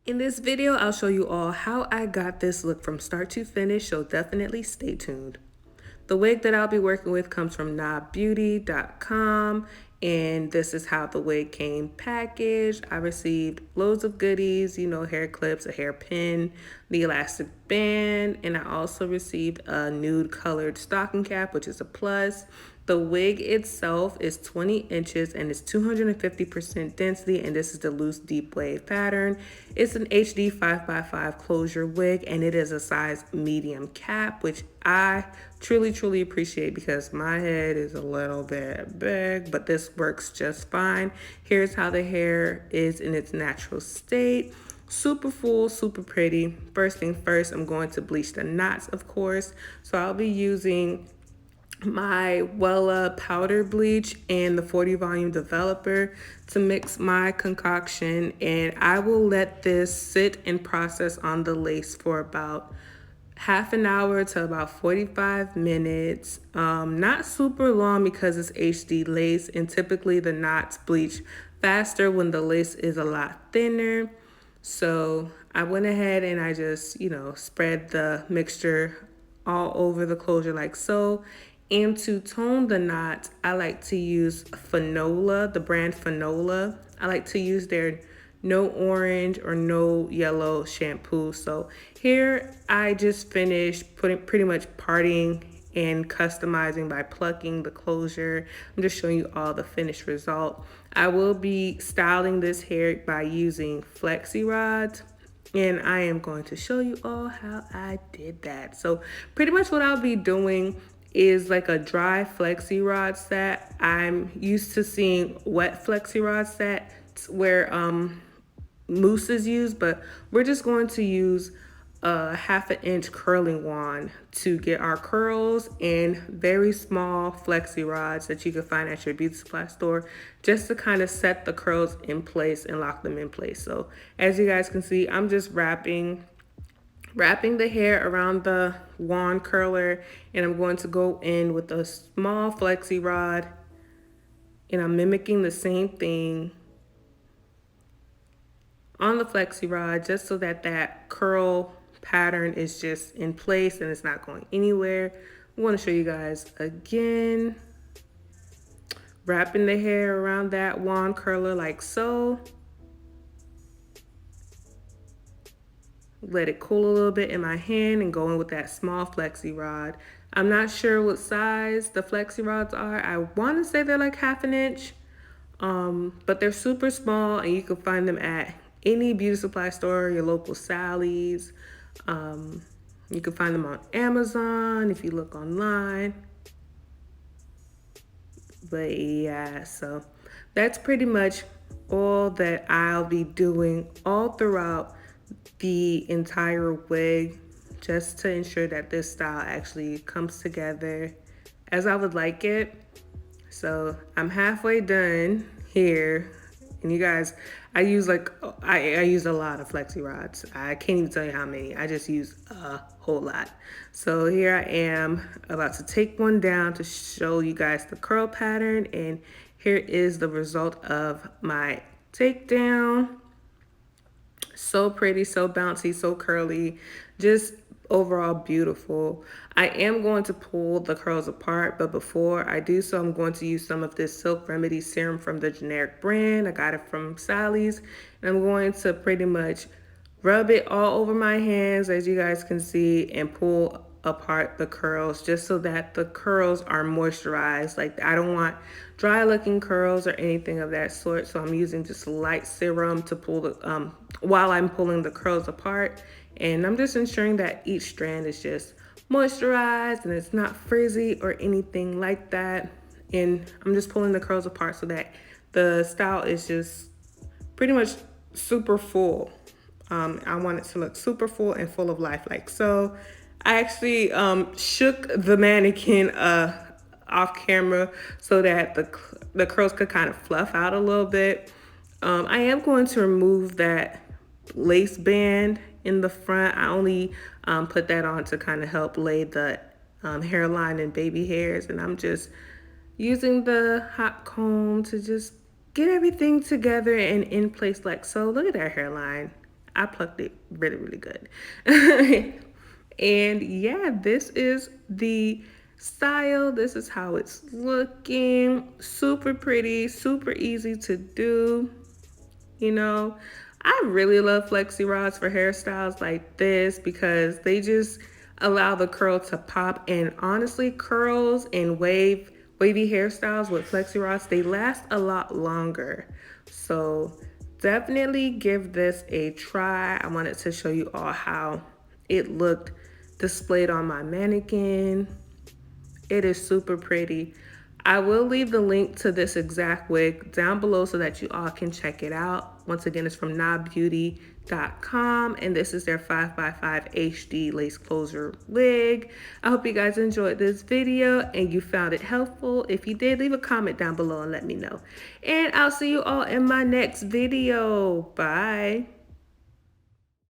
In this video, I'll show you all how I got this look from start to finish, so definitely stay tuned. The wig that I'll be working with comes from Nabeauty.com, and this is how the wig came packaged. I received loads of goodies, hair clips, a hairpin, the elastic band, and I also received a nude colored stocking cap, which is a plus. The wig itself is 20 inches and it's 250% density, and this is the loose deep wave pattern. It's an HD 5x5 closure wig, and it is a size medium cap, which I truly appreciate because my head is a little bit big, but this works just fine. Here's how the hair is in its natural state. Super full, super pretty. First thing first, I'm going to bleach the knots, of course. So I'll be using my Wella powder bleach and the 40 volume developer to mix my concoction, and I will let this sit and process on the lace for about half an hour to about 45 minutes. Not super long because it's HD lace, and typically the knots bleach faster when the lace is a lot thinner. So I went ahead and I just, spread the mixture all over the closure like so. And to tone the knots, I like to use Fanola, the brand Fanola. I like to use their no orange or no yellow shampoo. So here I just finished pretty much parting and customizing by plucking the closure. I'm just showing you all the finished result. I will be styling this hair by using Flexi-Rods, and I am going to show you all how I did that. So pretty much what I'll be doing is like a dry Flexi-Rod set. I'm used to seeing wet Flexi-Rod sets where mousse is used, but we're just going to use a 1/2 inch curling wand to get our curls, and very small Flexi-Rods that you can find at your beauty supply store just to kind of set the curls in place and lock them in place. So as you guys can see, I'm just wrapping the hair around the wand curler, and I'm going to go in with a small Flexi-Rod, and I'm mimicking the same thing on the Flexi-Rod just so that that curl pattern is just in place and it's not going anywhere. I want to show you guys again. Wrapping the hair around that wand curler like so. Let it cool a little bit in my hand and go in with that small Flexi-Rod. I'm not sure what size the Flexi-Rods are. I want to say they're like 1/2 inch, but they're super small, and you can find them at any beauty supply store, your local Sally's. You can find them on Amazon if you look online. But yeah, so that's pretty much all that I'll be doing all throughout the entire wig, just to ensure that this style actually comes together as I would like it. So I'm halfway done here, and you guys, I use I use a lot of Flexi-Rods. I can't even tell you how many. I just use a whole lot. So here I am about to take one down to show you guys the curl pattern, and here is the result of my takedown. So pretty, so bouncy, so curly, just overall beautiful. I am going to pull the curls apart, but before I do so, I'm going to use some of this Silk Remedy serum from the generic brand. I got it from Sally's, and I'm going to pretty much rub it all over my hands, as you guys can see, and pull apart the curls just so that the curls are moisturized. Like, I don't want dry looking curls or anything of that sort, so I'm using just light serum to pull the while I'm pulling the curls apart, and I'm just ensuring that each strand is just moisturized and it's not frizzy or anything like that. And I'm just pulling the curls apart so that the style is just pretty much super full. I want it to look super full and full of life like so. I actually shook the mannequin off camera so that the curls could kind of fluff out a little bit. I am going to remove that lace band in the front. I only put that on to kind of help lay the hairline and baby hairs, and I'm just using the hot comb to just get everything together and in place like so. Look at that hairline. I plucked it really, really good. And yeah, this is the style. This is how it's looking. Super pretty, super easy to do. You know, I really love Flexi-Rods for hairstyles like this because they just allow the curl to pop. And honestly, curls and wavy hairstyles with Flexi-Rods, they last a lot longer. So definitely give this a try. I wanted to show you all how it looked displayed on my mannequin. It is super pretty. I will leave the link to this exact wig down below so that you all can check it out. Once again, it's from Nabeauty.com, and this is their 5x5 HD lace closure wig. I hope you guys enjoyed this video and you found it helpful. If you did, leave a comment down below and let me know. And I'll see you all in my next video. Bye.